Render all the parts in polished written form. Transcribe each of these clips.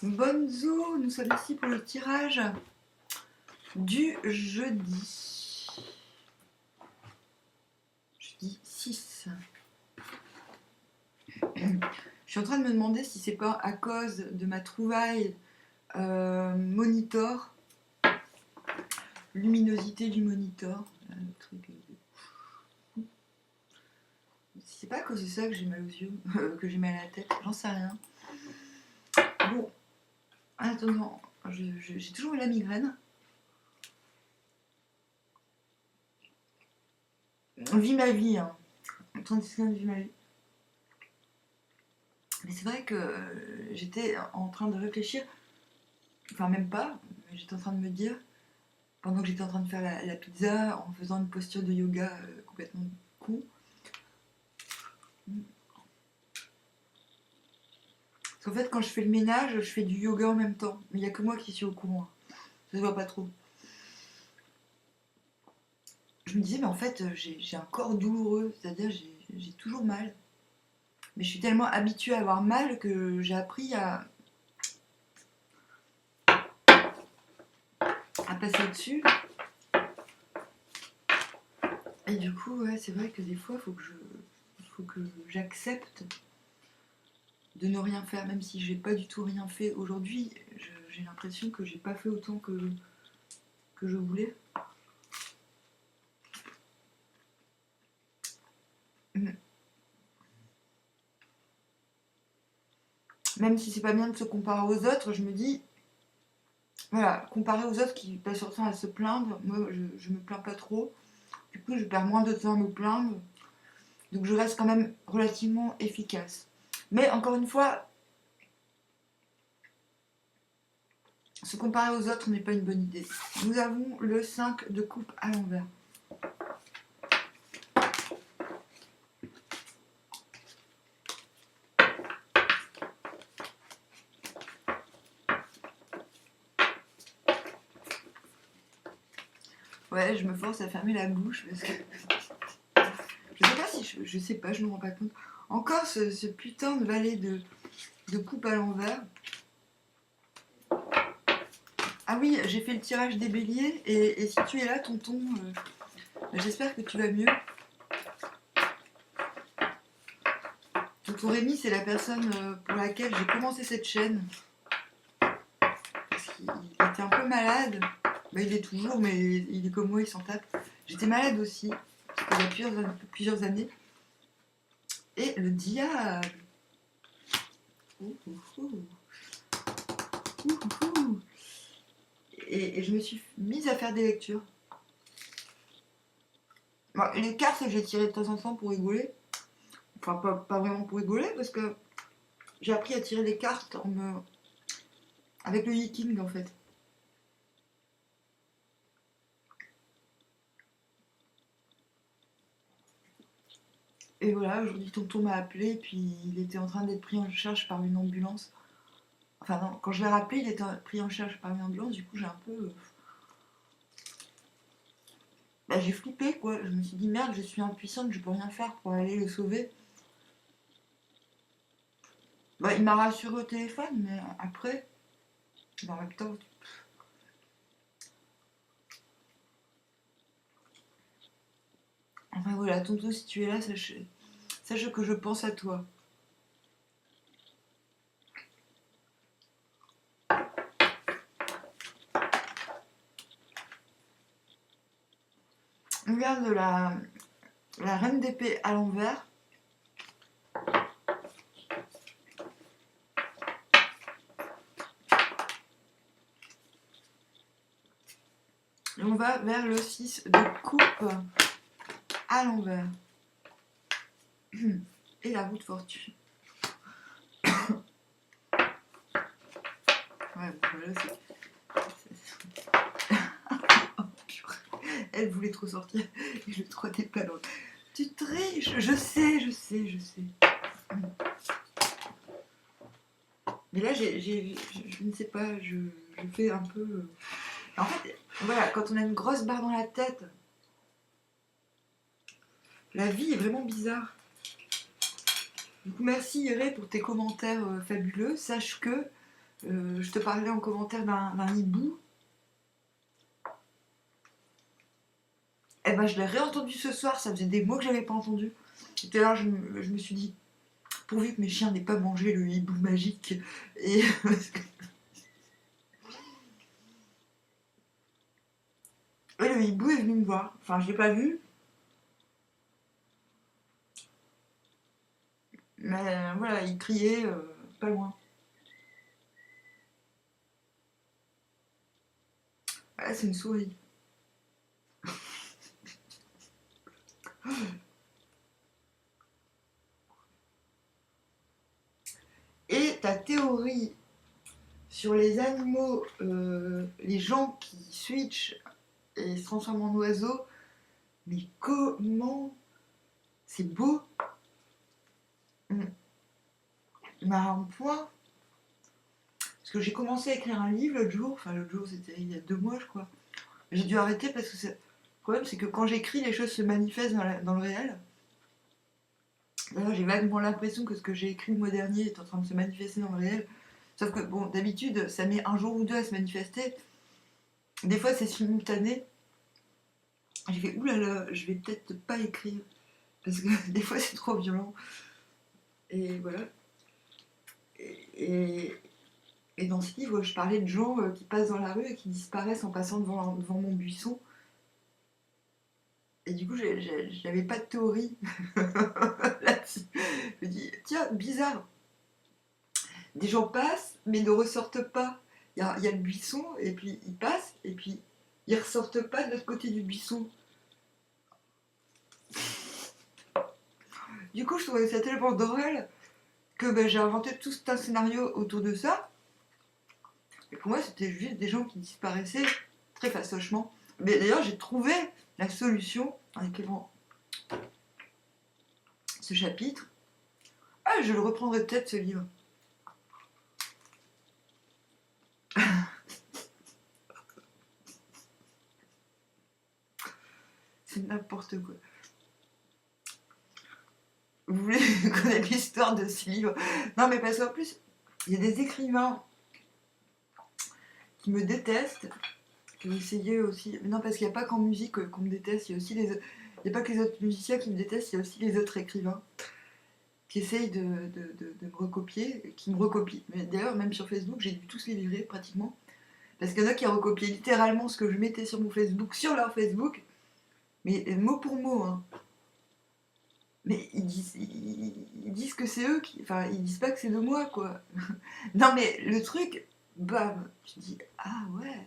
Bonzo, nous sommes ici pour le tirage du jeudi. Jeudi 6. Je suis en train de me demander si c'est pas à cause de ma trouvaille monitor, luminosité du monitor, le truc. Si c'est pas à cause de ça que j'ai mal aux yeux, que j'ai mal à la tête, j'en sais rien. Bon, en attendant, j'ai toujours eu la migraine. On vit ma vie, hein. 36 ans, vit ma vie. Mais c'est vrai que j'étais en train de réfléchir, enfin même pas, mais j'étais en train de me dire, pendant que j'étais en train de faire la pizza, en faisant une posture de yoga complètement con. Parce qu'en fait, quand je fais le ménage, je fais du yoga en même temps. Mais il n'y a que moi qui suis au courant. Ça se voit pas trop. Je me disais, mais en fait, j'ai un corps douloureux, c'est-à-dire j'ai toujours mal. Mais je suis tellement habituée à avoir mal que j'ai appris à passer dessus. Et du coup, ouais, c'est vrai que des fois, il faut que j'accepte de ne rien faire, même si j'ai pas du tout rien fait aujourd'hui. J'ai l'impression que j'ai pas fait autant que je voulais. Même si c'est pas bien de se comparer aux autres, je me dis, voilà, comparé aux autres qui passent leur temps à se plaindre, moi je me plains pas trop. Du coup, je perds moins de temps à me plaindre. Donc je reste quand même relativement efficace. Mais encore une fois, se comparer aux autres n'est pas une bonne idée. Nous avons le 5 de coupe à l'envers. Ouais, je me force à fermer la bouche parce que je sais pas si je sais pas, je me rends pas compte. Encore ce putain de valet de coupe à l'envers. Ah oui, j'ai fait le tirage des béliers et si tu es là, tonton, j'espère que tu vas mieux. Tonton Rémi, c'est la personne pour laquelle j'ai commencé cette chaîne. Parce qu'il était un peu malade. Bah, il est toujours, mais il est comme moi, il s'en tape. J'étais malade aussi, il y a plusieurs années. Et le diable. Et je me suis mise à faire des lectures. Bon, les cartes, j'ai tiré de temps en temps pour rigoler. Enfin, pas vraiment pour rigoler, parce que j'ai appris à tirer des cartes avec le Viking, en fait. Et voilà, aujourd'hui, tonton m'a appelé, puis il était en train d'être pris en charge par une ambulance. Enfin, non, quand je l'ai rappelé, il était pris en charge par une ambulance, du coup, j'ai un peu. Bah, j'ai flippé, quoi. Je me suis dit, merde, je suis impuissante, je peux rien faire pour aller le sauver. Bah, il m'a rassuré au téléphone, mais après, bah, en même temps. Enfin voilà, tonton, si tu es là, sache que je pense à toi. On regarde la reine d'épée à l'envers. Et on va vers le 6 de coupe à l'envers. Et la roue de fortune. Ouais, bon, voilà, Elle voulait trop sortir. Et le 3 des palons. Tu triches, je sais. Mais là, je ne sais pas, je fais un peu. En fait, voilà, quand on a une grosse barre dans la tête, la vie est vraiment bizarre. Du coup, merci Iré pour tes commentaires fabuleux. Sache que Je te parlais en commentaire d'un hibou. Eh ben, je l'ai réentendu ce soir, ça faisait des mois que je l'avais pas entendu. Et tout à l'heure, je me suis dit, pourvu que mes chiens n'aient pas mangé le hibou magique. Et ouais, le hibou est venu me voir. Enfin, je l'ai pas vu. Mais voilà, il criait pas loin. Ah, c'est une souris. Et ta théorie sur les animaux, les gens qui switchent et se transforment en oiseaux, mais comment c'est beau. Mais à un point, parce que j'ai commencé à écrire un livre l'autre jour, enfin l'autre jour c'était il y a 2 mois je crois. J'ai dû arrêter parce que le problème c'est que quand j'écris les choses se manifestent dans le réel. D'ailleurs j'ai vaguement l'impression que ce que j'ai écrit le mois dernier est en train de se manifester dans le réel. Sauf que bon d'habitude ça met un jour ou deux à se manifester. Des fois c'est simultané. J'ai fait oulala, je vais peut-être pas écrire. Parce que des fois c'est trop violent. Et voilà. Et, et dans ce livre, je parlais de gens qui passent dans la rue et qui disparaissent en passant devant mon buisson. Et du coup, j'avais pas de théorie là-dessus. Je me dis, tiens, bizarre. Des gens passent, mais ne ressortent pas. Il y a le buisson, et puis ils passent, et puis ils ressortent pas de l'autre côté du buisson. Du coup, je trouvais ça tellement drôle que ben, j'ai inventé tout un scénario autour de ça. Et pour moi, c'était juste des gens qui disparaissaient très fastochement. Mais d'ailleurs, j'ai trouvé la solution en écrivant ce chapitre. Ah, je le reprendrai peut-être, ce livre. C'est n'importe quoi. Vous voulez connaître l'histoire de ce livre? Non, mais parce qu'en plus, il y a des écrivains qui me détestent, qui ont essayé aussi. Non, parce qu'il n'y a pas qu'en musique qu'on me déteste, il y a aussi il n'y a pas que les autres musiciens qui me détestent, il y a aussi les autres écrivains qui essayent de me recopier, qui me recopient. Mais d'ailleurs, même sur Facebook, j'ai dû tous les virer pratiquement. Parce qu'il y en a qui ont recopié littéralement ce que je mettais sur mon Facebook, sur leur Facebook, mais mot pour mot. Hein. Mais ils disent que c'est eux qui. Enfin, ils disent pas que c'est de moi, quoi. Non, mais le truc, bam, tu dis, ah ouais,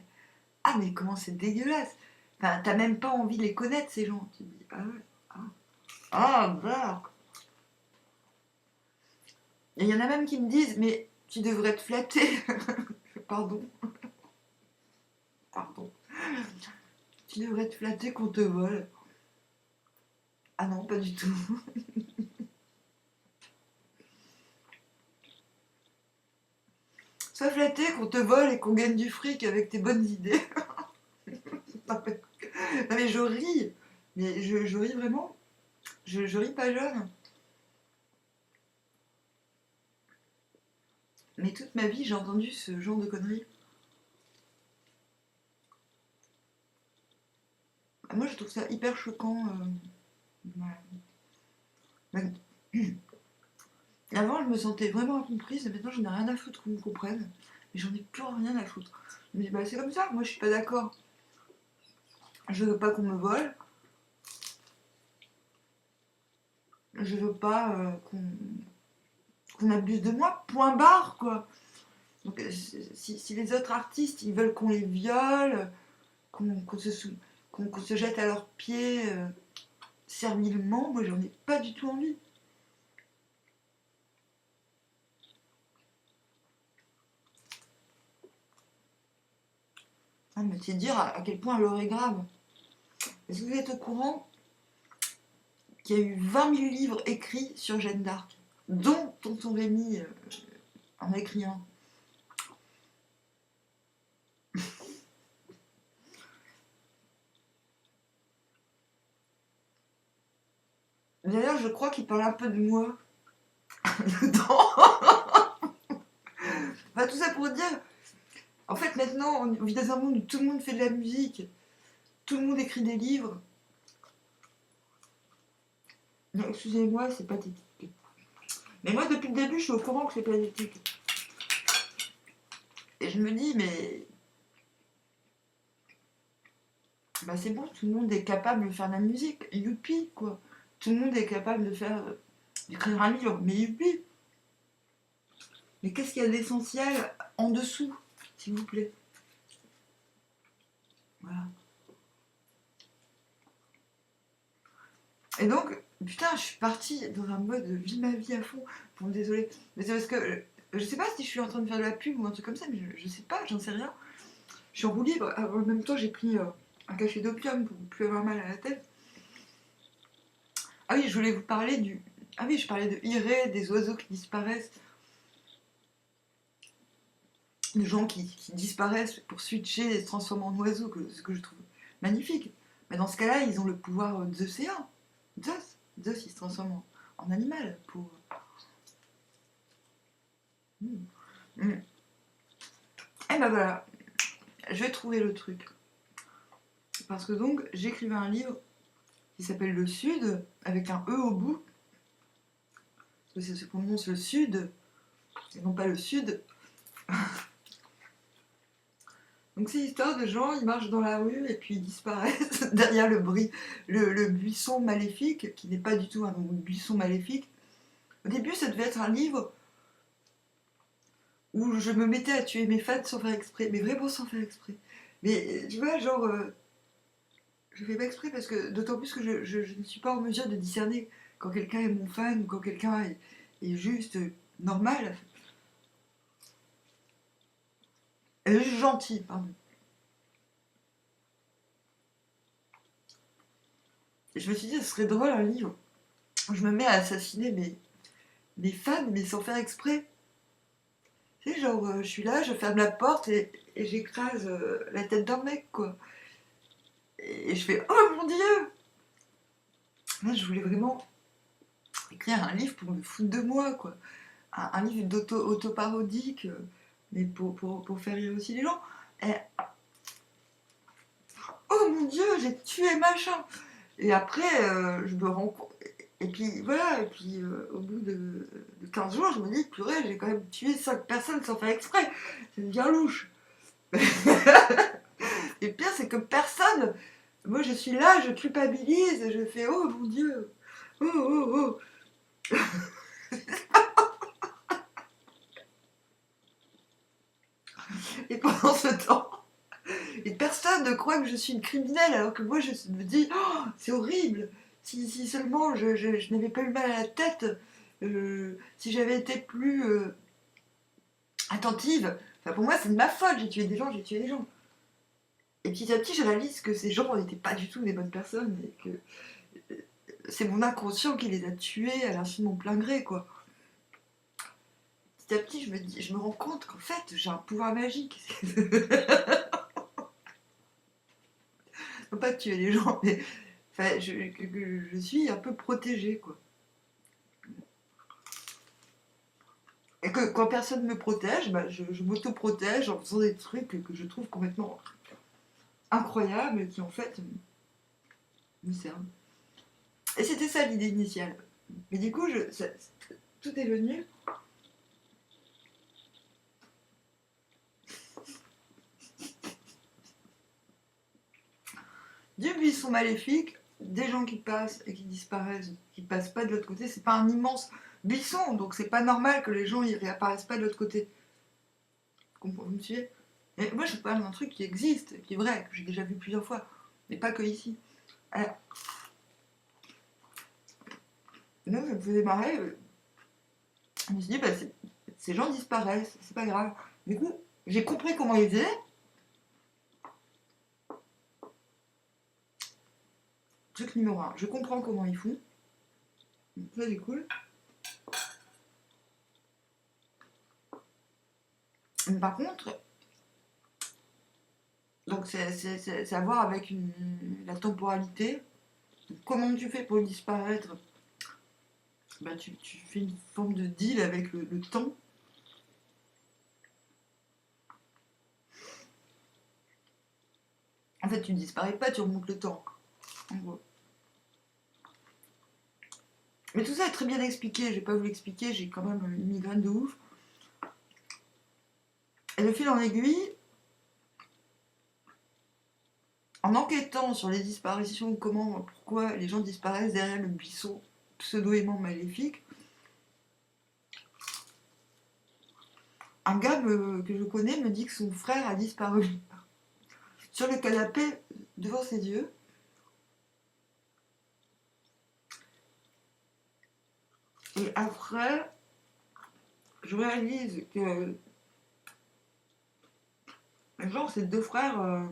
ah mais comment c'est dégueulasse. Enfin, t'as même pas envie de les connaître, ces gens. Tu te dis, ah ouais, bah. Et il y en a même qui me disent, mais tu devrais te flatter. Pardon. Pardon. Tu devrais te flatter qu'on te vole. Ah non, pas du tout. Sois flatté qu'on te vole et qu'on gagne du fric avec tes bonnes idées. Non mais je ris. Mais je ris vraiment. Je ris pas jeune. Mais toute ma vie, j'ai entendu ce genre de conneries. Moi, je trouve ça hyper choquant. Ouais. Avant, je me sentais vraiment incomprise, et maintenant, j'en ai rien à foutre qu'on me comprenne. Mais j'en ai plus rien à foutre. Je me dis, bah, c'est comme ça, moi, je suis pas d'accord. Je veux pas qu'on me vole. Je veux pas qu'on abuse de moi. Point barre, quoi. Donc, si les autres artistes, ils veulent qu'on les viole, qu'on se jette à leurs pieds servilement, moi, j'en ai pas du tout envie. Ah, mais c'est dire à quel point l'heure est grave. Est-ce que vous êtes au courant qu'il y a eu 20 000 livres écrits sur Jeanne d'Arc, dont Tonton Rémy en a écrit un. D'ailleurs, je crois qu'il parle un peu de moi dedans. Enfin, tout ça pour dire, en fait, maintenant, on vit dans un monde où tout le monde fait de la musique, tout le monde écrit des livres. Non, excusez-moi, c'est pathétique. Mais moi, depuis le début, je suis au courant que c'est pathétique. Et je me dis, mais bah c'est bon, tout le monde est capable de faire de la musique. Youpi, quoi. Tout le monde est capable de faire, d'écrire un livre, mais youpi. Mais qu'est-ce qu'il y a d'essentiel en dessous, s'il vous plaît? Voilà. Et donc, putain, je suis partie dans un mode vie ma vie à fond. Bon, désolée. Mais c'est parce que je sais pas si je suis en train de faire de la pub ou un truc comme ça, mais je sais pas, j'en sais rien. Je suis en roue libre. En même temps, j'ai pris un cachet d'opium pour plus avoir mal à la tête. Ah oui, je voulais vous parler du. Ah oui, je parlais de Iré, des oiseaux qui disparaissent. Des gens qui disparaissent pour switcher et se transformer en oiseaux, ce que je trouve magnifique. Mais dans ce cas-là, ils ont le pouvoir d'océan. Zeus, il se transforme en animal pour. Mm. Mm. Et ben voilà, je vais trouver le truc. Parce que donc, j'écrivais un livre qui s'appelle Le Sud, avec un E au bout. Parce que ça se prononce le Sud, et non pas le Sud. Donc c'est l'histoire de gens, ils marchent dans la rue et puis ils disparaissent derrière le buisson maléfique, qui n'est pas du tout un buisson maléfique. Au début, ça devait être un livre où je me mettais à tuer mes fans sans faire exprès, mais vraiment sans faire exprès. Mais tu vois, genre, je fais pas exprès parce que d'autant plus que je ne suis pas en mesure de discerner quand quelqu'un est mon fan ou quand quelqu'un est juste normal. Juste gentil, pardon. Et je me suis dit, ce serait drôle un livre où je me mets à assassiner mes fans, mais sans faire exprès. Tu sais, genre, je suis là, je ferme la porte et j'écrase la tête d'un mec, quoi. Et je fais, oh mon dieu! Là, je voulais vraiment écrire un livre pour me foutre de moi, quoi. Un livre auto-parodique, mais pour faire rire aussi les gens. Et, oh mon dieu, j'ai tué machin! Et après, je me rends compte. Et puis voilà, et puis au bout de 15 jours, je me dis, purée, j'ai quand même tué 5 personnes sans faire exprès. C'est bien louche. Et le pire, c'est que personne. Moi, je suis là, je culpabilise, et je fais, oh mon dieu, oh oh oh. Et pendant ce temps, et personne ne croit que je suis une criminelle, alors que moi, je me dis, oh, c'est horrible. Si seulement je n'avais pas eu mal à la tête, si j'avais été plus attentive. Enfin, pour moi, c'est de ma faute, j'ai tué des gens, j'ai tué des gens. Et petit à petit, je réalise que ces gens n'étaient pas du tout des bonnes personnes et que c'est mon inconscient qui les a tués à l'insu de mon plein gré, quoi. Petit à petit, je me rends compte qu'en fait, j'ai un pouvoir magique. Non pas de tuer les gens, mais enfin, que je suis un peu protégée, quoi. Et que quand personne me protège, bah, je m'auto-protège en faisant des trucs que je trouve complètement incroyables et qui en fait me servent. Et c'était ça l'idée initiale. Mais du coup, tout est venu. Du buisson maléfique, des gens qui passent et qui disparaissent, qui passent pas de l'autre côté. C'est pas un immense buisson, donc c'est pas normal que les gens y réapparaissent pas de l'autre côté. Vous me suivez? Et moi, je parle d'un truc qui existe, qui est vrai, que j'ai déjà vu plusieurs fois, mais pas que ici. Alors, là, ça me faisait marrer. Je me suis dit, bah, ces gens disparaissent, c'est pas grave. Du coup, j'ai compris comment ils faisaient. Truc numéro 1, je comprends comment ils font. Donc ça, c'est cool. Mais par contre, donc c'est à voir avec la temporalité. Donc, comment tu fais pour disparaître? Bah, tu fais une forme de deal avec le temps. En fait, tu ne disparais pas, tu remontes le temps. En gros. Mais tout ça est très bien expliqué, je vais pas vous l'expliquer, j'ai quand même une migraine de ouf. Et de fil en aiguille, en enquêtant sur les disparitions, comment, pourquoi les gens disparaissent derrière le buisson pseudo-aimant maléfique, un gars que je connais me dit que son frère a disparu sur le canapé devant ses yeux. Et après, je réalise que, genre, ces deux frères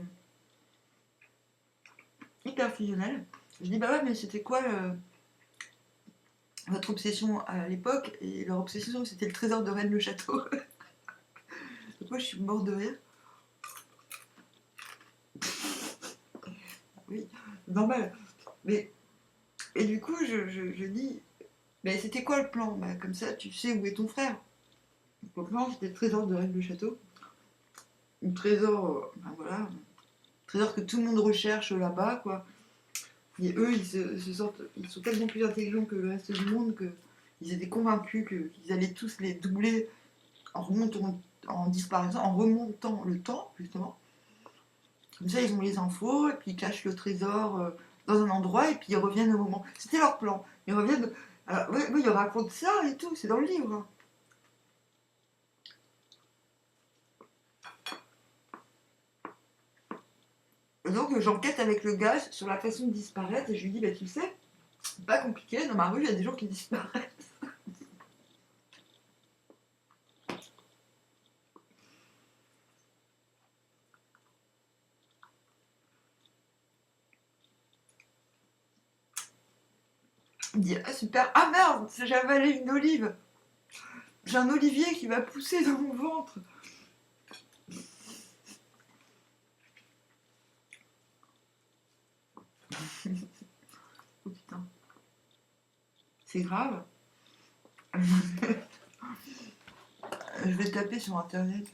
hyper fusionnels. Je dis, bah ouais, mais c'était quoi votre obsession à l'époque? Et leur obsession, c'était le trésor de Rennes le Château. Donc moi, je suis morte de rire. Oui, normal. Mais, et du coup, je dis, mais c'était quoi le plan? Bah, comme ça, tu sais où est ton frère. Donc, le plan, c'était le trésor de Rennes le Château. Un trésor, ben voilà, trésor que tout le monde recherche là-bas, quoi. Et eux, ils sont tellement plus intelligents que le reste du monde qu'ils étaient convaincus qu'ils allaient tous les doubler en remontant, en disparaissant, en remontant le temps, justement. Comme ça, ils ont les infos, et puis ils cachent le trésor dans un endroit, et puis ils reviennent au moment. C'était leur plan. Ils reviennent. Alors, oui, oui, ils racontent ça et tout, c'est dans le livre, hein. Et donc, j'enquête avec le gars sur la façon de disparaître, et je lui dis, bah, tu sais, c'est pas compliqué, dans ma rue, il y a des gens qui disparaissent. Il me dit, ah super, ah merde, j'ai avalé une olive. J'ai un olivier qui va pousser dans mon ventre. Oh putain, c'est grave. Je vais taper sur internet.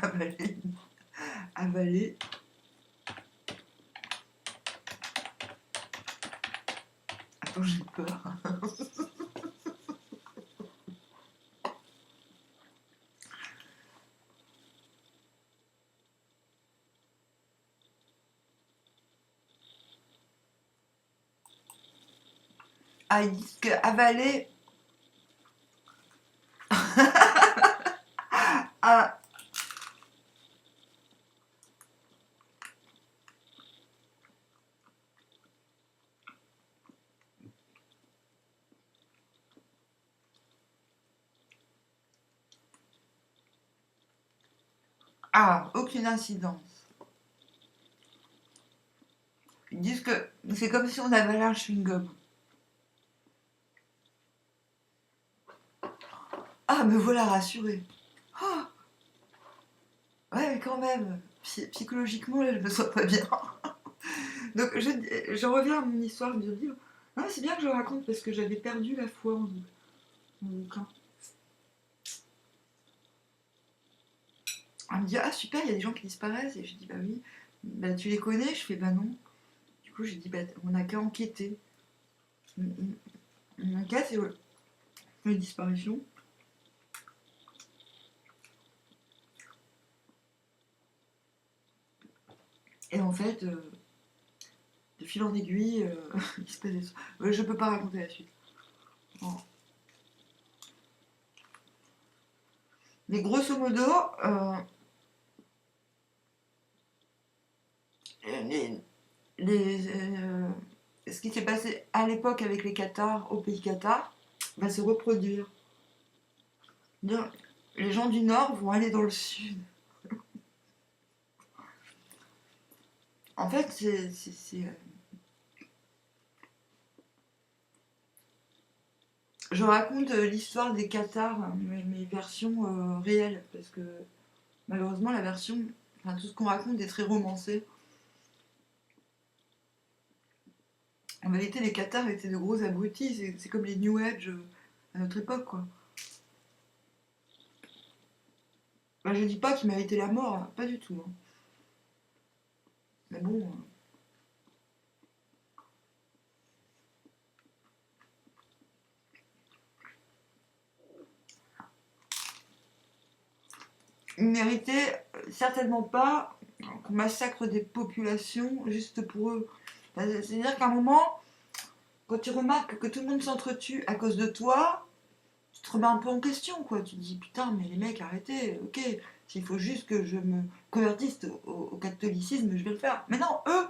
Avaler. Avaler. Attends, j'ai peur. Ah, ils disent que avaler. Ah, ah, aucune incidence. Ils disent que c'est comme si on avalait un chewing-gum. Ah, me voilà rassurée. Ah, ouais, mais quand même. Psychologiquement, là, je me sens pas bien. Donc, je reviens à mon histoire de livre. Non, c'est bien que je le raconte parce que j'avais perdu la foi en mon bouquin. Elle me dit, ah super, il y a des gens qui disparaissent. Et je dis, bah oui. Bah, tu les connais? Je fais, bah non. Du coup, j'ai dit, bah, on n'a qu'à enquêter. On enquête et les disparitions. Et en fait, de fil en aiguille, il se passe des trucs. Je peux pas raconter la suite. Bon. Mais grosso modo, les, ce qui s'est passé à l'époque avec les Qatars au pays Qatar va se reproduire. Les gens du Nord vont aller dans le Sud. En fait, je raconte l'histoire des Qatars, mes versions réelles, parce que malheureusement, la version, enfin, tout ce qu'on raconte est très romancé. En vérité, les Qatars étaient de gros abrutis, c'est comme les New Age à notre époque, quoi. Bah, je dis pas qu'ils méritaient la mort, hein, pas du tout, hein. bon... Ils méritaient certainement pas qu'on massacre des populations juste pour eux. C'est-à-dire qu'à un moment, quand tu remarques que tout le monde s'entretue à cause de toi, tu te remets un peu en question, quoi. Tu te dis, putain, mais les mecs, arrêtez, ok, s'il faut juste que je me convertisse au catholicisme, je vais le faire. Mais non, eux,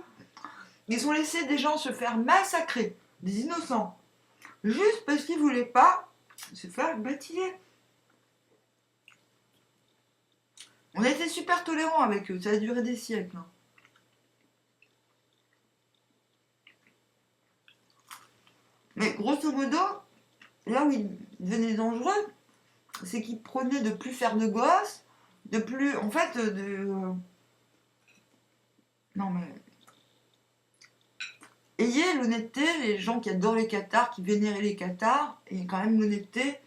ils ont laissé des gens se faire massacrer, des innocents, juste parce qu'ils voulaient pas se faire baptiser. On a été super tolérants avec eux, ça a duré des siècles. Hein. Mais grosso modo, là où ils devenaient dangereux, c'est qu'ils prenaient de plus faire de gosses, de plus... En fait, non mais... Ayez l'honnêteté, les gens qui adorent les cathares, qui vénéraient les cathares, et quand même l'honnêteté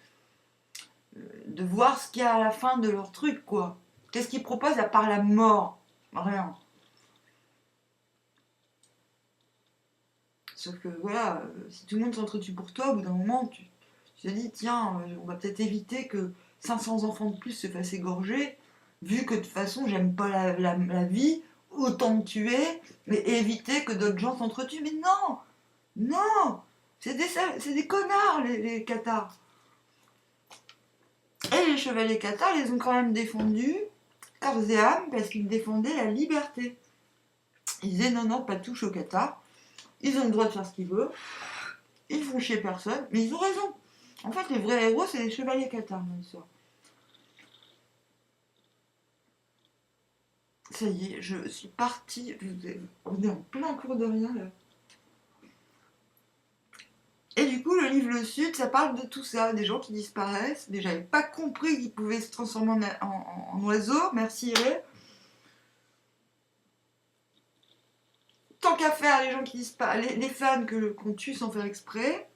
de voir ce qu'il y a à la fin de leur truc, quoi. Qu'est-ce qu'ils proposent à part la mort? Rien. Sauf que voilà, si tout le monde s'entretue pour toi, au bout d'un moment, tu te dis, tiens, on va peut-être éviter que 500 enfants de plus se fassent égorger, vu que de toute façon, j'aime pas la vie, autant me tuer, et éviter que d'autres gens s'entretuent. Mais non! Non! C'est des connards, les cathares. Et les chevaliers cathares les ont quand même défendus, corps et âme, parce qu'ils défendaient la liberté. Ils disaient, non, non, pas de touche aux cathares. Ils ont le droit de faire ce qu'ils veulent. Ils font chier personne, mais ils ont raison. En fait, les vrais héros, c'est les chevaliers cathares dans l'histoire. Ça y est, je suis partie. On est en plein cours de rien là. Et du coup, le livre Le Sud, ça parle de tout ça, des gens qui disparaissent. Mais j'avais pas compris qu'ils pouvaient se transformer en oiseau. Merci, Iré. Tant qu'à faire, les gens qui disparaissent, les fans qu'on tue sans faire exprès.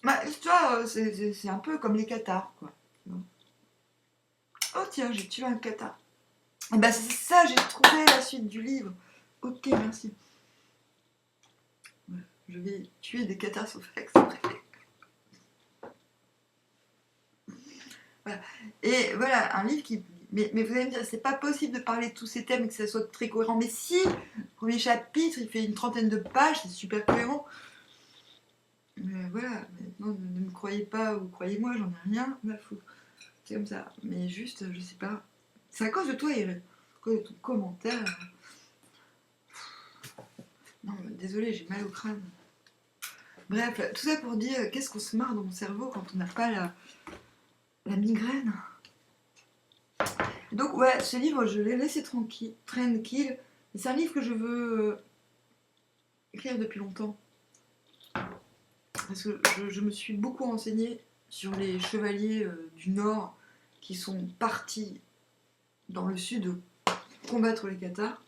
Bah, l'histoire, c'est un peu comme les cathares, quoi. Oh tiens, j'ai tué un cathare. Et bah c'est ça, j'ai trouvé la suite du livre. Ok, merci. Je vais tuer des cathares sauf exprès. Voilà. Et voilà, un livre qui... Mais vous allez me dire, c'est pas possible de parler de tous ces thèmes et que ça soit très cohérent. Mais si, le premier chapitre, il fait une trentaine de pages, c'est super cohérent. Voilà, maintenant, ne me croyez pas ou croyez-moi, j'en ai rien à foutre. C'est comme ça. Mais juste, je sais pas. C'est à cause de toi, Eric. À cause de ton commentaire. Non, désolé, j'ai mal au crâne. Bref, tout ça pour dire qu'est-ce qu'on se marre dans mon cerveau quand on n'a pas la migraine. Donc ouais, ce livre, je l'ai laissé tranquille. C'est un livre que je veux écrire depuis longtemps. Parce que je me suis beaucoup renseignée sur les chevaliers du Nord qui sont partis dans le Sud combattre les cathares.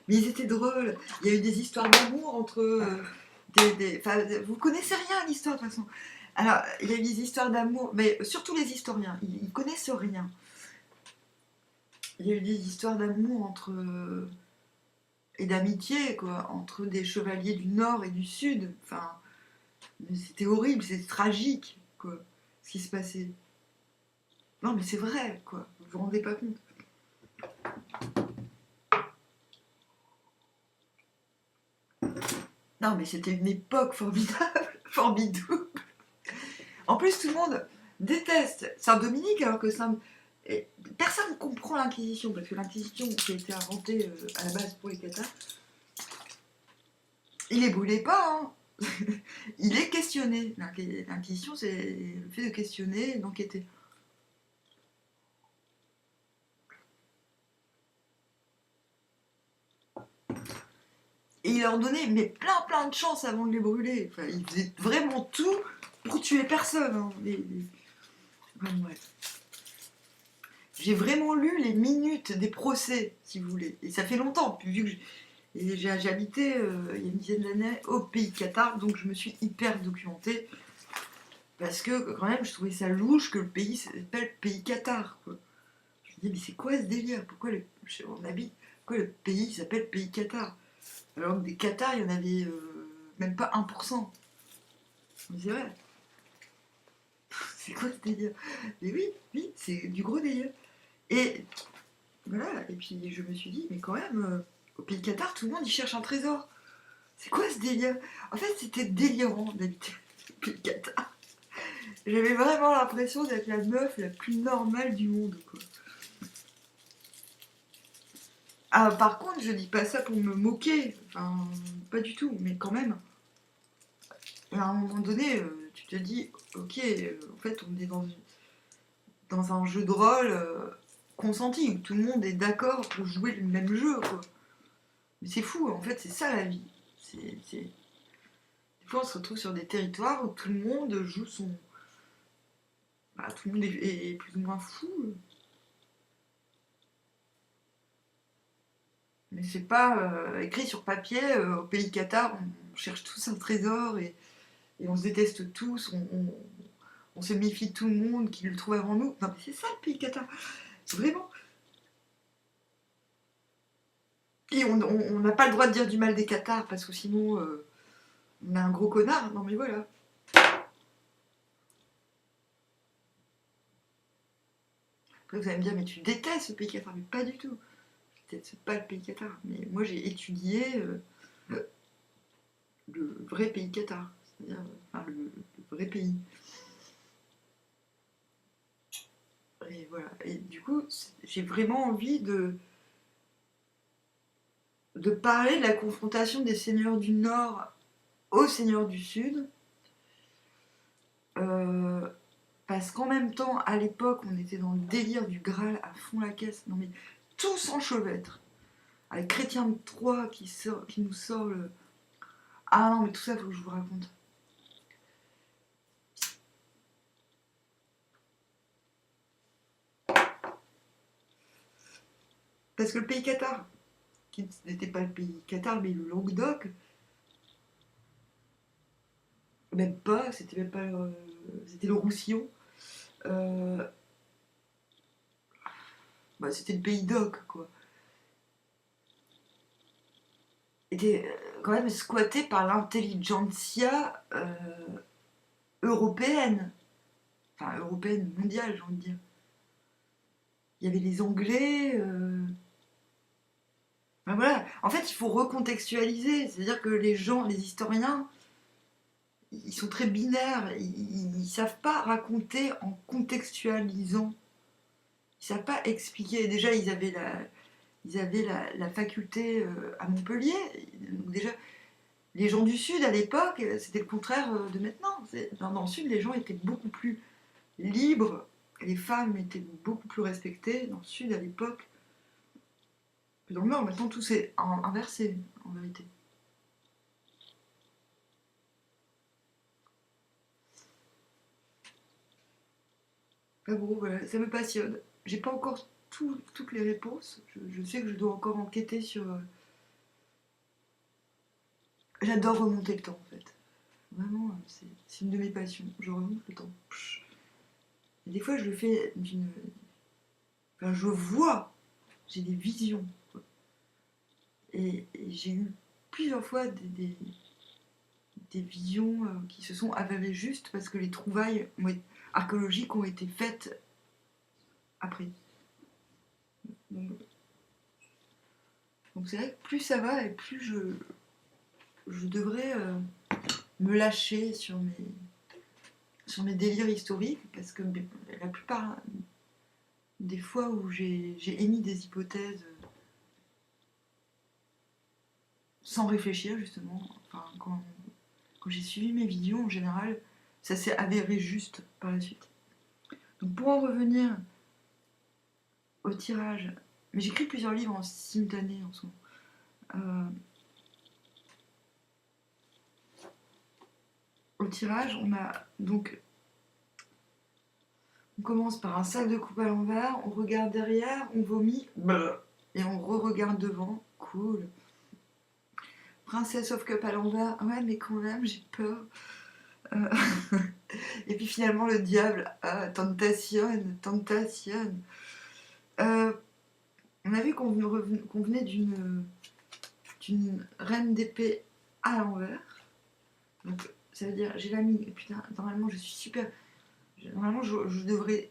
Mais ils étaient drôles. Il y a eu des histoires d'amour entre enfin, vous connaissez rien à l'histoire de toute façon. Alors, il y a eu des histoires d'amour, mais surtout les historiens, ils connaissent rien. Il y a eu des histoires d'amour entre et d'amitié quoi, entre des chevaliers du Nord et du Sud. Enfin, c'était horrible, c'était tragique quoi, ce qui se passait. Non, mais c'est vrai quoi. Vous vous rendez pas compte. Non, mais c'était une époque formidable, formidable. En plus, tout le monde déteste Saint-Dominique, alors que personne ne comprend l'Inquisition, parce que l'Inquisition qui a été inventée à la base pour les cathares, il les brûlait pas, hein. Il est questionné. L'Inquisition, c'est le fait de questionner, d'enquêter. Et il leur donnait mais plein de chances avant de les brûler. Enfin, il faisait vraiment tout pour tuer personne. Hein. Enfin, bref. J'ai vraiment lu les minutes des procès, si vous voulez. Et ça fait longtemps, vu que j'ai habité il y a une dizaine d'années au pays de Qatar, donc je me suis hyper documentée. Parce que quand même, je trouvais ça louche que le pays s'appelle pays Qatar, quoi. Je me dis, mais c'est quoi ce délire? Pourquoi on habite, pourquoi le pays s'appelle pays Qatar? Alors que des Qatar, il y en avait même pas 1%. Mais c'est vrai. C'est quoi ce délire? Mais oui, oui, c'est du gros délire. Et voilà, et puis je me suis dit, mais quand même, au pays Qatar, tout le monde y cherche un trésor. C'est quoi ce délire? En fait, c'était délirant d'habiter au pays Qatar. J'avais vraiment l'impression d'être la meuf la plus normale du monde, quoi. Ah, par contre, je dis pas ça pour me moquer, enfin, pas du tout, mais quand même, à un moment donné, tu te dis, ok, en fait, on est dans un jeu de rôle consenti, où tout le monde est d'accord pour jouer le même jeu, quoi. Mais c'est fou, en fait, c'est ça la vie. Des fois, on se retrouve sur des territoires où tout le monde joue son... Bah, tout le monde est plus ou moins fou. Mais c'est pas écrit sur papier, au pays Qatar, on cherche tous un trésor et on se déteste tous, on se méfie de tout le monde qui le trouve avant nous. Non, mais c'est ça le pays Qatar, vraiment. Et on n'a pas le droit de dire du mal des Qatars parce que sinon on a un gros connard. Non, mais voilà. Après, vous allez me dire, mais tu détestes ce pays Qatar, mais pas du tout. Je déteste pas le pays Qatar, mais moi j'ai étudié le vrai pays Qatar, c'est-à-dire enfin, le vrai pays. Et voilà. Et du coup, j'ai vraiment envie de parler de la confrontation des seigneurs du Nord aux seigneurs du Sud. Euh, Parce qu'en même temps, à l'époque, on était dans le délire du Graal à fond la caisse. Non mais tout s'enchevêtre. Avec Chrétien de Troyes qui nous sort le... Ah non, mais tout ça, faut que je vous raconte. Parce que le pays Qatar, qui n'était pas le pays Qatar, mais le Languedoc, même pas, c'était même pas... c'était le Roussillon. Euh, Bah, c'était le pays d'Oc, quoi. Était quand même squatté par l'intelligentsia européenne. Enfin, européenne, mondiale, j'ai envie de dire. Il y avait les Anglais. Ben voilà. En fait, il faut recontextualiser. C'est-à-dire que les gens, les historiens, ils sont très binaires. Ils savent pas raconter en contextualisant. Ils savent pas expliquer. Déjà, ils avaient la faculté à Montpellier. Donc déjà, les gens du Sud, à l'époque, c'était le contraire de maintenant. Dans le Sud, les gens étaient beaucoup plus libres. Les femmes étaient beaucoup plus respectées dans le Sud, à l'époque. Dans le Nord, maintenant, tout s'est inversé, en vérité. Enfin bon, voilà, ça me passionne. J'ai pas encore toutes les réponses. Je sais que je dois encore enquêter sur... J'adore remonter le temps, en fait. Vraiment, c'est une de mes passions. Je remonte le temps. Et des fois, je le fais d'une... Enfin, je vois. J'ai des visions. Et j'ai eu plusieurs fois des visions qui se sont avérées justes parce que les trouvailles archéologiques ont été faites après. Donc c'est vrai que plus ça va et plus je devrais me lâcher sur mes délires historiques parce que la plupart des fois où j'ai émis des hypothèses sans réfléchir justement, enfin, quand j'ai suivi mes vidéos en général, ça s'est avéré juste par la suite. Donc pour en revenir au tirage, mais j'écris plusieurs livres en simultané en ce moment. Au tirage, on commence par un sac de coupe à l'envers, on regarde derrière, on vomit, et on re-regarde devant, cool. Princess of Cup à l'envers, ouais mais quand même j'ai peur. Euh, Et puis finalement le diable, tentation. Euh, on a vu qu'on venait d'une reine d'épée à l'envers. Donc ça veut dire, j'ai la mine, putain, normalement je suis super... Normalement je devrais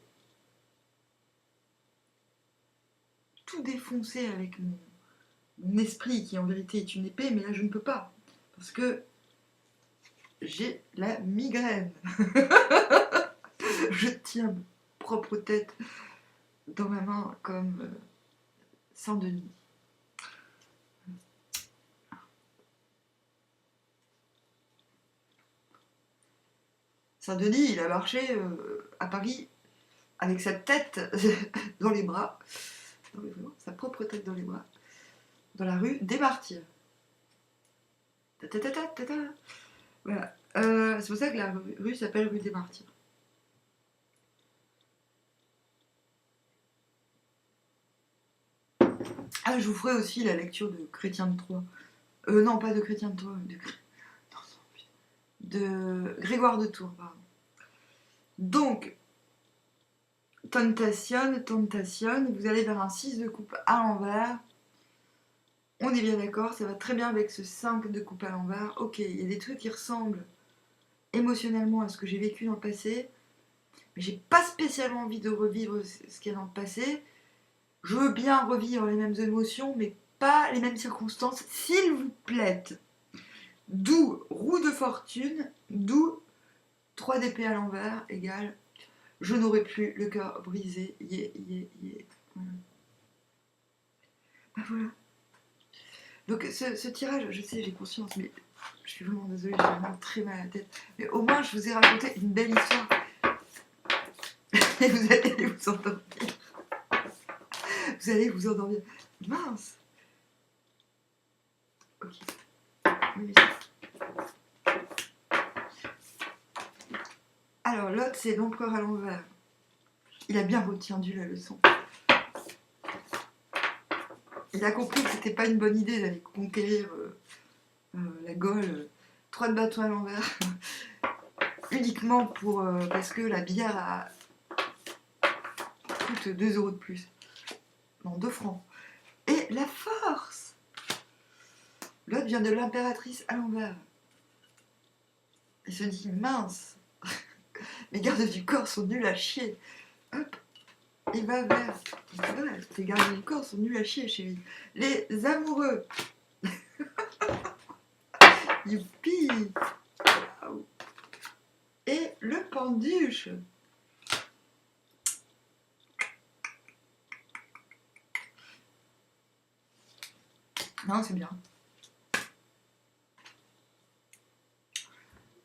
tout défoncer avec mon esprit qui en vérité est une épée, mais là je ne peux pas. Parce que j'ai la migraine. Je tiens ma propre tête dans ma main comme Saint-Denis. Saint-Denis, il a marché à Paris avec sa tête dans les bras, sa propre tête dans les bras, dans la rue des Martyrs. Voilà. C'est pour ça que la rue s'appelle rue des Martyrs. Ah, je vous ferai aussi la lecture de Chrétien de Troyes. Non, pas de Chrétien de Troyes, de Grégoire de Tours, pardon. Donc, tentation, vous allez vers un 6 de coupe à l'envers. On est bien d'accord, ça va très bien avec ce 5 de coupe à l'envers. Ok, il y a des trucs qui ressemblent émotionnellement à ce que j'ai vécu dans le passé, mais j'ai pas spécialement envie de revivre ce qu'il y a dans le passé. Je veux bien revivre les mêmes émotions, mais pas les mêmes circonstances, s'il vous plaît. D'où roue de fortune, d'où 3 d'épée à l'envers égale je n'aurai plus le cœur brisé. Voilà. Ben voilà. Donc ce tirage, je sais, j'ai conscience, mais je suis vraiment désolée, j'ai vraiment très mal à la tête. Mais au moins, je vous ai raconté une belle histoire. Et vous allez vous endormir. Vous allez vous endormir. Mince. Ok. Oui. Alors, l'autre, c'est l'empereur à l'envers. Il a bien retenu la leçon. Il a compris que c'était pas une bonne idée d'aller conquérir la Gaule. 3 de bâton à l'envers. Uniquement pour parce que la bière coûte 2 € de plus. Non, 2 francs. Et la force. L'autre vient de l'impératrice à l'envers. Il se dit, mince, mes gardes du corps sont nuls à chier. Hop, il va vers... Voilà, tes gardes du corps sont nuls à chier, chérie. Les amoureux. Youpi. Et le penduche. Non, c'est bien.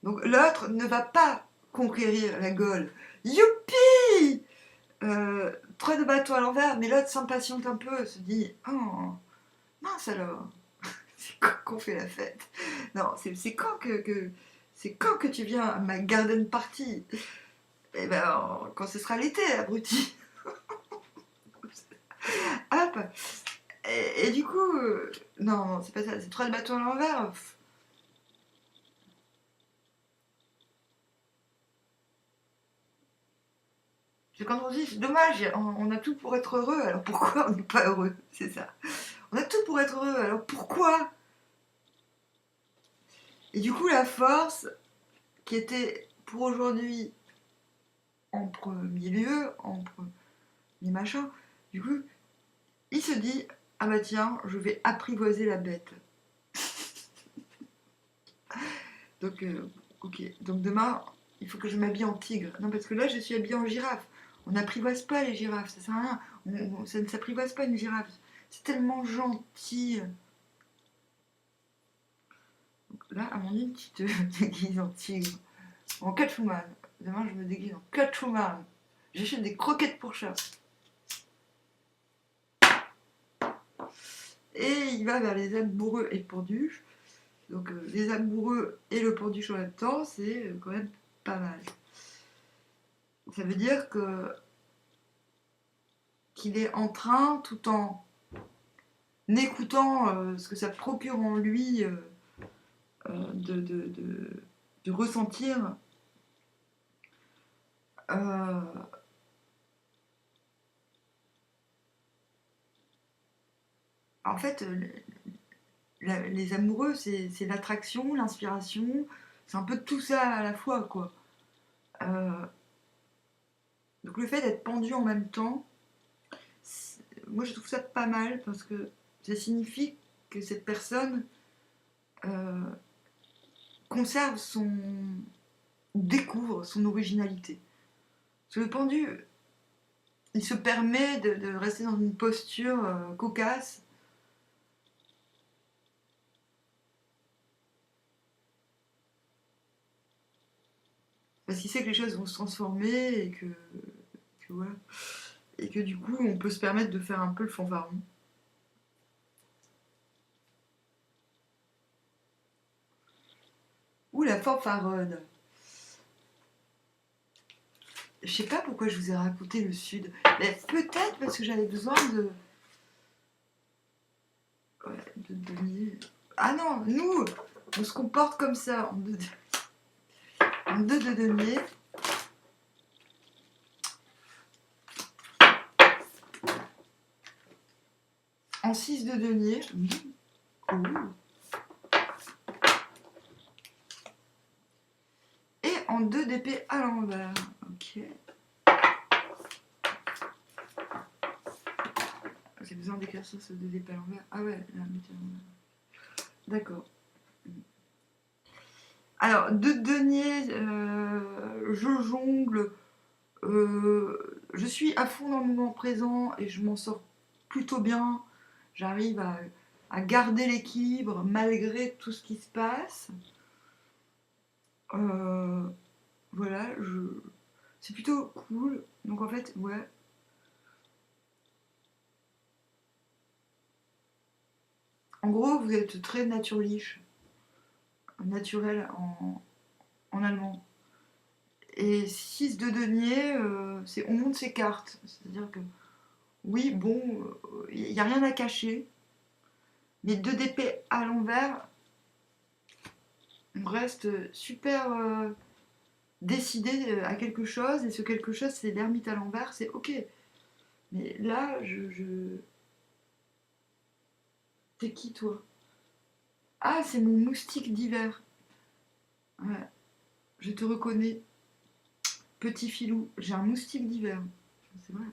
Donc l'autre ne va pas conquérir la Gaule. Youpi 3 de bâton à l'envers, mais l'autre s'impatiente un peu, se dit « Oh, mince alors, c'est quand qu'on fait la fête ?» Non, c'est quand que tu viens à ma garden party? Eh ben, quand ce sera l'été, abruti. Hop. Et du coup, non, c'est pas ça, c'est 3 de bâton à l'envers. C'est quand on dit, c'est dommage, on a tout pour être heureux, alors pourquoi on n'est pas heureux? C'est ça. On a tout pour être heureux, alors pourquoi? Et du coup, la force, qui était pour aujourd'hui en premier lieu, en premier machin, du coup, il se dit, ah bah tiens, je vais apprivoiser la bête. Donc, ok. Donc demain, il faut que je m'habille en tigre. Non, parce que là, je suis habillée en girafe. On n'apprivoise pas les girafes, ça sert à rien. Ça ne s'apprivoise pas une girafe. C'est tellement gentil. Donc là, Amandine, tu te déguises en tigre. En Catwoman. Demain, je me déguise en Catwoman. J'achète des croquettes pour chat. Et il va vers les amoureux et le penduche. Donc les amoureux et le penduche en même temps, c'est quand même pas mal. Ça veut dire qu'il est en train, tout en écoutant ce que ça procure en lui de de ressentir en fait, les amoureux, c'est l'attraction, l'inspiration, c'est un peu tout ça à la fois, quoi. Euh, donc le fait d'être pendu en même temps, moi je trouve ça pas mal parce que ça signifie que cette personne euh, conserve découvre son originalité. Parce que le pendu, il se permet de rester dans une posture cocasse. Parce qu'il sait que les choses vont se transformer que voilà. Et que du coup, on peut se permettre de faire un peu le fanfaron. Ou la fanfaronne. Je sais pas pourquoi je vous ai raconté le sud. Mais peut-être parce que j'avais besoin de. Ouais, de denier. Ah non, nous, on se comporte comme ça. En deux de denier. En 6 de denier. Oh. Et en 2 d'épée à l'envers. Ok. J'ai besoin d'écrire ça, ce 2 d'épée à l'envers. Ah ouais, la mettez à l'envers. D'accord. Alors, 2 denier, je jongle. Je suis à fond dans le moment présent et je m'en sors plutôt bien. J'arrive à garder l'équilibre malgré tout ce qui se passe. Voilà, c'est plutôt cool. Donc en fait, ouais. En gros, vous êtes très naturliche, naturel en allemand. Et 6 de denier, on monte ses cartes. C'est-à-dire que, oui, bon, il n'y a rien à cacher. Mais 2 d'épée à l'envers, on reste super décidé à quelque chose. Et ce quelque chose, c'est l'ermite à l'envers, c'est ok. Mais là, T'es qui, toi? Ah, c'est mon moustique d'hiver. Ouais, je te reconnais. Petit filou, j'ai un moustique d'hiver. C'est vrai.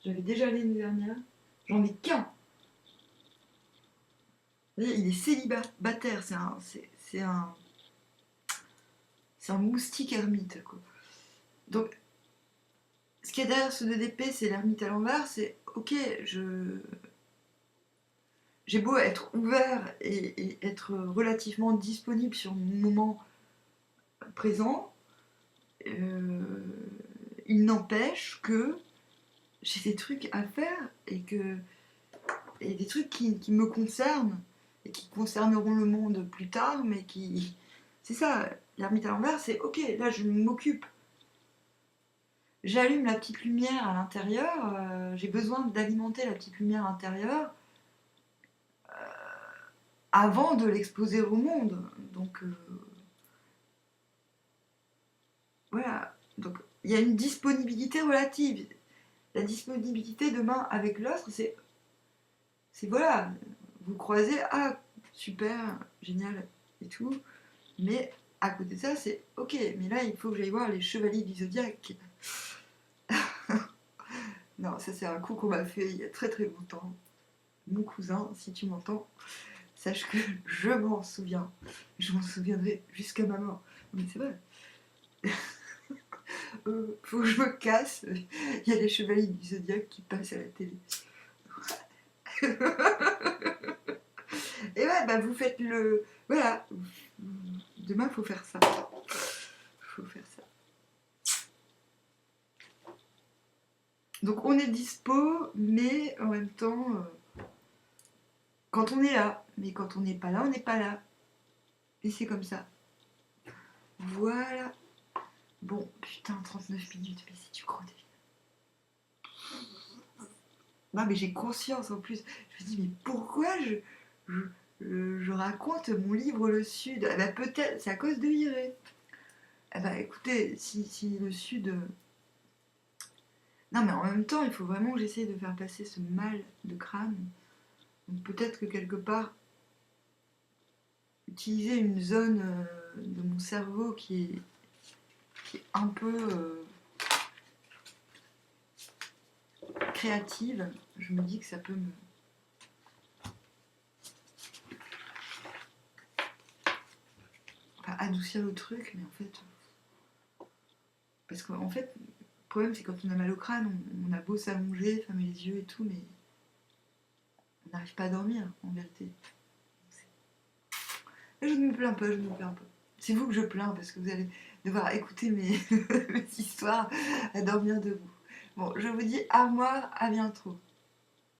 J'avais déjà l'année dernière. J'en ai qu'un. Il est célibataire. C'est un moustique ermite, quoi. Donc, ce qu'il y a derrière ce 2 d'épée, c'est l'ermite à l'envers. C'est ok, j'ai beau être ouvert et être relativement disponible sur mon moment présent, euh, il n'empêche que j'ai des trucs à faire et des trucs qui me concernent et qui concerneront le monde plus tard, mais qui. C'est ça, l'ermite à l'envers, c'est ok, là je m'occupe. J'allume la petite lumière à l'intérieur, j'ai besoin d'alimenter la petite lumière intérieure avant de l'exposer au monde. Donc voilà. Donc il y a une disponibilité relative. La disponibilité de main avec l'autre, c'est voilà, vous croisez, ah super, génial et tout, mais à côté de ça, c'est ok, mais là il faut que j'aille voir les chevaliers du zodiaque. Non, ça c'est un coup qu'on m'a fait il y a très très longtemps. Mon cousin, si tu m'entends, sache que je m'en souviens. Je m'en souviendrai jusqu'à ma mort. Mais c'est vrai. Faut que je me casse. Il y a les chevaliers du zodiaque qui passent à la télé. Et ouais, bah vous faites le. Voilà. Demain, faut faire ça. Faut faire ça. Donc on est dispo, mais en même temps, quand on est là. Mais quand on n'est pas là, on n'est pas là. Et c'est comme ça. Voilà. Bon, putain, 39 minutes, mais si tu crois des... Non, mais j'ai conscience en plus. Je me dis, mais pourquoi je raconte mon livre Le Sud? Eh ben, peut-être, c'est à cause de Iré. Eh ben, écoutez, si le sud. Non, mais en même temps, il faut vraiment que j'essaye de faire passer ce mal de crâne. Donc peut-être que quelque part, utiliser une zone de mon cerveau qui est un peu créative, je me dis que ça peut me. Enfin, adoucir le truc, mais en fait. Parce qu'en fait, le problème, c'est quand on a mal au crâne, on a beau s'allonger, fermer les yeux et tout, mais on n'arrive pas à dormir, en vérité. Je ne me plains pas, je ne me plains pas. C'est vous que je plains, parce que vous allez devoir écouter mes histoires à dormir debout. Bon, je vous dis au revoir, à bientôt.